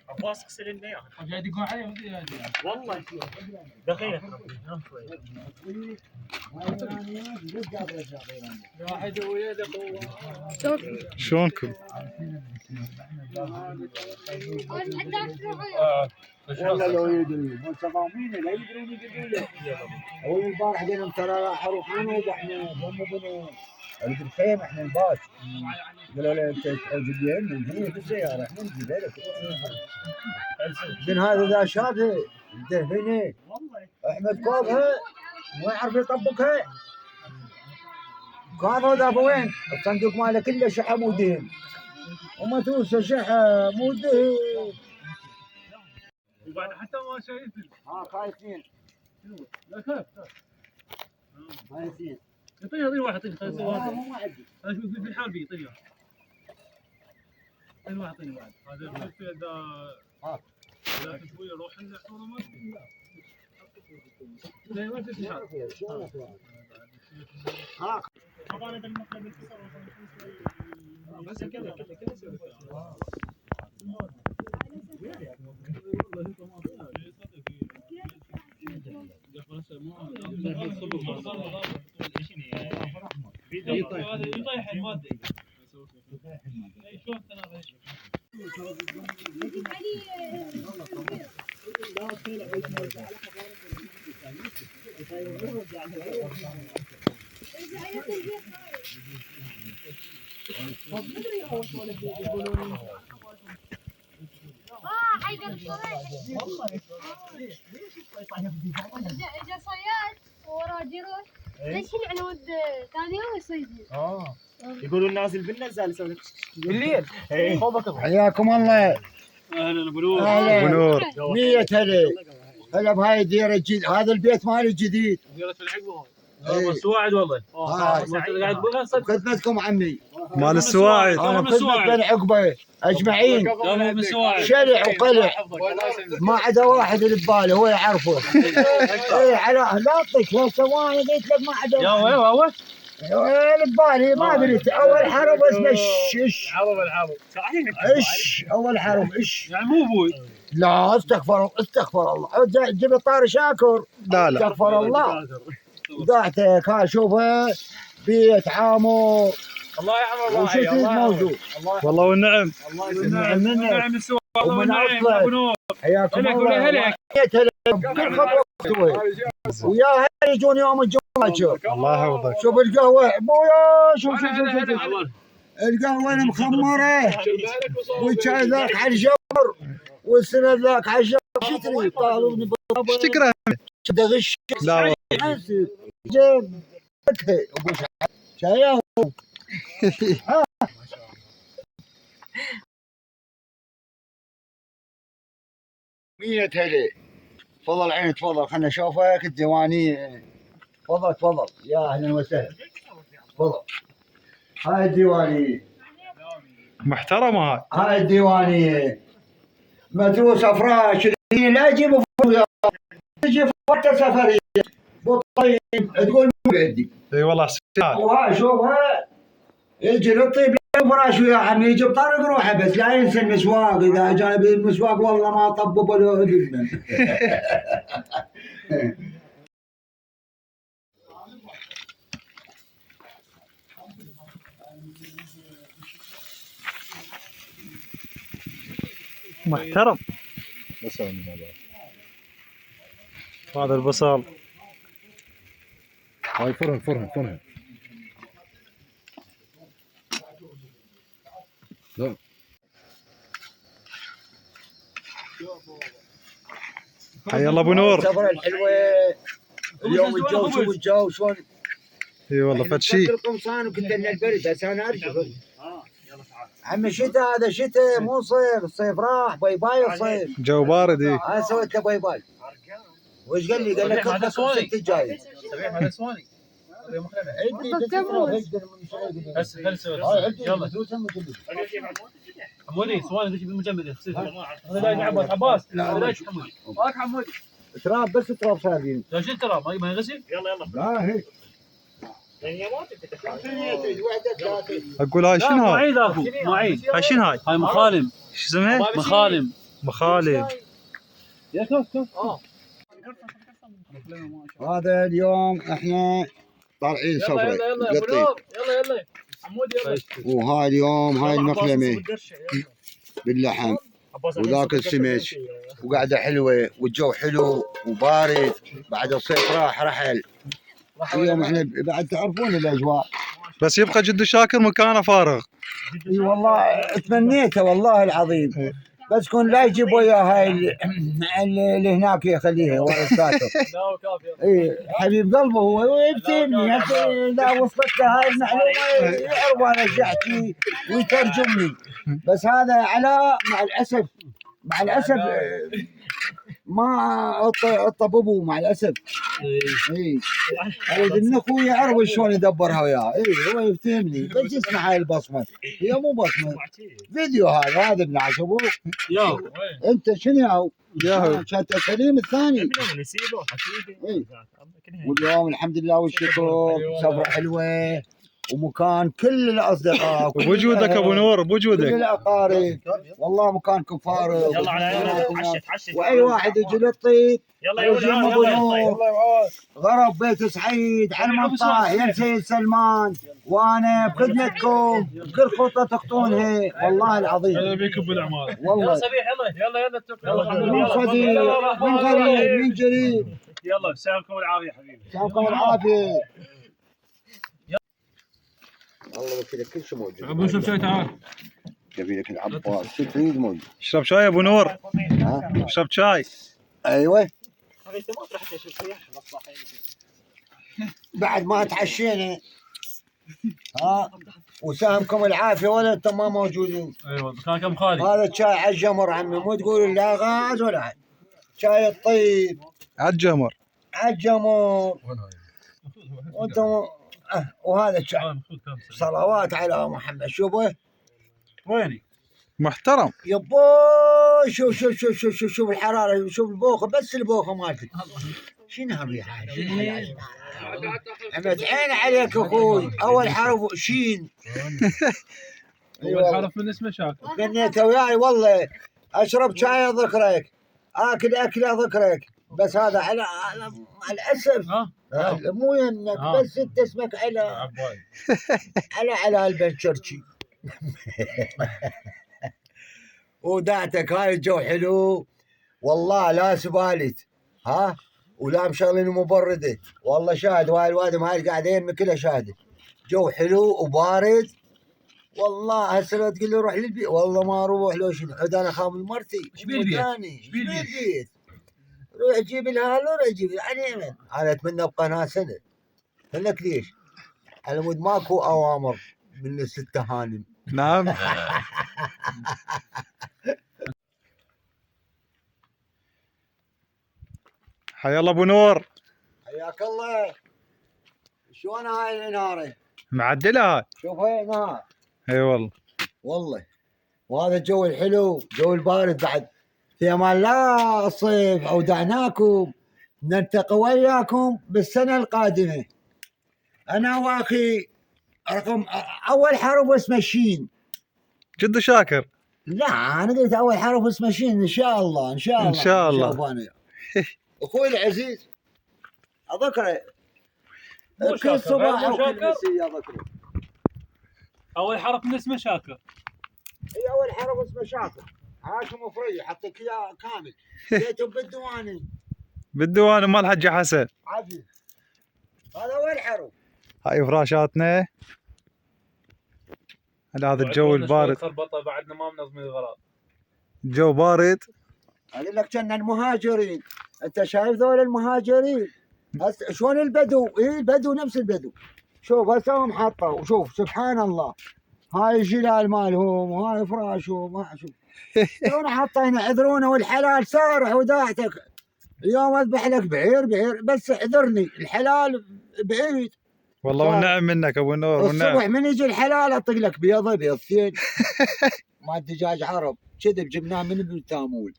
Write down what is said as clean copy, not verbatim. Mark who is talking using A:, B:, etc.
A: عباس اغسل المياه.
B: قاعد يقول عليه
A: والله دقيقة
C: شلونكم؟
D: والله لو يدري مستقامين لا يدرون يقولوا له. اول البارح قلنا لهم ترى راح اروح عنود احنا هم بنوا في الخيمه احنا الباص. قالوا له انت تعجب لي من هنا في السياره احنا نجيب لك. من هذا ذا شاب دهني احمد كوبها ما يعرف يطبقها. كانوا ذا وين؟ الصندوق ماله كله شحه مو دهن. وما توصل شحه مو دهن.
B: وبعد حتى ما شايف
D: خايفين.
B: لا خاف
D: خايفين.
B: يعطيني واحد يعطيني
D: مو عندي.
B: انا اشوف في الحال بيعطيني واحد اعطيني واحد هذا الفلفل اذا لا شويه روح لنا حرمه لا ما في حال
D: ها
A: طبعا هذا المقلب القصر بس كذا يطيح الماده شلون
E: حيدر الصراحة اجا صياد وراه جيران ليش العنود ثاني يوم يصيدون
A: يقولوا النازل بالنزال يسوي لك
D: بالليل.
A: خوبك
D: حياكم الله.
B: اهلا ابو نور
D: أهلا.
C: ونور
D: 100 هلا بهاي الديره الجديد. هذا البيت مالي الجديد.
B: ديرة العقبه والله سواعد والله قاعد تقول
D: خدمتكم عمي.
C: مال السواعد.
D: انا خدمة بين عقبه اجمعين.
B: من سواعد
D: شلع وقلع ما عدا واحد اللي بباله هو يعرفه. اي على لا اعطيك لو ثواني قلت لك ما عدا
B: يا
D: اللي ببالي ما دريت. اول حرف اسمه ايش
B: العرب صحيح
D: ايش اول حرف ايش
B: يعني مو ابوي
D: لا استغفر الله. جيب طاري شاكر.
C: لا
D: استغفر الله. ضعتك ها شوفها بيت عامر.
B: الله يعمر
D: وشو تريد موجود.
C: والله والنعم.
D: النعم منك
B: نعم السواعد
D: ومن اصلك. حياكم الله.
B: هلا
D: كل خطوه تسوي ويا هلا يجون يوم الجمعه. شوف
C: الله يحفظك.
D: شوف القهوه ابويا. شوف القهوه المخمره والشاي ذاك على الجمر والسند ذاك على الجمر. شو تريد؟ طالبني
C: ايش تكره؟
D: غش.
C: لا والله.
D: جيب ابو شاي 100 هلا. تفضل عيني تفضل خلنا نشوفك الديوانية. تفضل يا اهلا وسهلا. تفضل. هاي الديوانية
C: محترمة
D: هاي الديوانية مدروسة فراش. لا يجيبوا فوق تجي فوق سفرية بالطيب تقول مو عندي.
C: اي والله سهل.
D: وها شوفها يجي للطيب فراش ويا عمي يجي بطريق روحه بس لا ينسى المسواق. اذا جانب المسواق والله ما طبب له اذن.
C: محترم. هذا البصل.
D: هاي فرن. لا
C: حي الله ابو نور.
D: السفرة الحلوة اليوم الجو شوف الجو شلون.
C: اي والله فد شيء.
D: القمصان وكنت لنا البرد هسه انا ارجع. عمي شتاء هذا شتاء مو صيف. الصيف راح باي باي الصيف.
C: جو بارد. اي
D: انا سويت له باي باي. وش قال لي؟ قال لك
B: هذا سواني
D: الجاي.
B: هذا سواني بس يلا حمودي سواني دش بالمجمد. هذا لا يعبس عباس. لا حمودي هاك حمودي
D: تراب بس تراب صايرين.
B: لا شو تراب ما يغسل.
A: يلا
D: لا هيك
C: اقول هاي شنو هاي؟
B: معين اكو معين.
C: هاي شنو هاي؟
B: هاي مخالم.
C: شو اسمها؟
B: مخالم.
C: مخالب.
B: يا كوف.
D: هذا اليوم احنا طالعين سفرة
B: يلا يا ابو
D: قطيب.
B: نور. يلا عمود يلا.
D: وهاي اليوم هاي المقلمة باللحم وذاك السمك وقعدة حلوة والجو حلو وبارد بعد الصيف راح رحل. اليوم احنا بعد تعرفون الاجواء.
C: بس يبقى جد شاكر مكانه فارغ.
D: اي والله تمنيته والله العظيم، بس كون لا يجيب وياه هاي اللي هناك يخليها ورا الساتر. اي حبيب قلبه هو يبتلني اذا وصلت له هاي المعلومه يعرف انا ايش احكي ويترجم لي. بس هذا علاء مع الاسف ما الطببوا مع الاسف. اي اريد ان اخوي يعرف شلون يدبرها وياه. اي هو يفتهمني بس يسمع هاي البصمه، هي مو بصمه فيديو. هذا ابن عشبه.
B: يا
D: انت شنو
C: ياهو
D: كانت سليم الثاني. إيه. واليوم الحمد لله والشكر سفره حلوه ومكان كل الاصدقاء
C: بوجودك ابو نور
D: كل
C: بوجودك.
D: الاقارب والله مكانكم فارغ.
A: يلا على عشت
D: واي واحد يجي للطيب
A: يلا
D: يا ابو نور غرب بيت سعيد على المنطقه يا سيد سلمان وانا بخدمتكم كل خطه تخطونها والله العظيم.
B: هلا بيكم بالاعمال.
D: والله
A: صبيح يلا
D: من صديق من غريب من جريب.
A: يلا يسلمكم العافيه حبيبي.
D: يسلمكم العافيه. الله وكيلك كل شيء موجود.
B: ابو شوف شوي تعال.
D: جميلك العباس شو تريد موجود.
C: اشرب شاي ابو نور.
D: ها
C: اشرب شاي.
D: ايوه
A: انت ما تروح تشوف رياح
D: بعد ما تعشينا. ها وسامكم العافيه ولا انتم ما موجودين.
B: ايوه كان كم خالي.
D: هذا الشاي على الجمر عمي مو تقولوا لا غاز ولا حد. شاي الطيب
C: عالجمر.
D: على الجمر. وانتم وهذا الشاي صلوات على محمد. شوفه
B: ويني؟
C: محترم.
D: يبو شوف الحراره شوف البوخه بس البوخه مالتك. شنو هالريحه؟ عمد عين عليك اخوي. اول حرف شين.
B: اول حرف من اسمه شاكر.
D: غنيته وياي والله. اشرب شاي ذكرك اكل اكله ذكرك. بس هذا على مع الاسف مو يمك بس انت اسمك على البنشرشي. ودعتك هاي الجو حلو والله لا سبالت. ها ولا مشغلين مبرده والله شاهد. وهاي الوادم هاي القاعدين كلها شاهده. جو حلو وبارد والله. هسه لو تقول لي روح للبيت والله ما اروح. لو شنو عود انا خامل مرتي.
B: ايش بالبيت؟
D: ايش بالبيت؟ روح جيب الهال روح جيب يعني من انا اتمنى ابقى هنا سنه. لك ليش؟ على مود ماكو اوامر من الست هانم.
C: نعم. حيا الله ابو نور.
D: حياك الله. شلون هاي الاناره؟
C: معدله هاي.
D: شوف هاي نار.
C: اي
D: والله وهذا الجو الحلو جو البارد بعد. في امان الله الصيف اودعناكم نلتقي وياكم بالسنه القادمه. انا واخي رقم اول حرف اسمه شين.
C: جد شاكر.
D: لا انا قلت اول حرف اسمه شين. ان شاء الله ان شاء الله
C: ان شاء الله.
D: اخوي العزيز اذكره
B: مو
D: كل
B: شاكر،
D: صباح
B: مو شاكر.
D: وكل مساء اذكره.
B: اول حرف من اسمه شاكر.
D: اي اول حرف اسمه شاكر. هاشم فري حطيك اياه كامل. جيتهم بالديواني.
C: بالديوان مال الحج حسن.
D: عادي هذا اول حرف.
C: هاي فراشاتنا على هذا الجو البارد.
B: خربطه بعدنا ما منظمين الغراض.
C: الجو بارد.
D: اقول لك كنا المهاجرين. انت شايف ذول المهاجرين هسه شلون البدو. اي البدو نفس البدو. شوف هسه هم حطوا وشوف سبحان الله. هاي الجلال مالهم وهاي فراشهم. ما شوف شلون حاطينه. عذرونا والحلال سارح وداعتك. اليوم اذبح لك بعير بس اعذرني الحلال بعيد.
C: والله والنعم منك ابو نور والنعم.
D: الصبح من يجي الحلال اطق لك بيضتين. ما الدجاج عرب كذب جبناه من ابن تامول.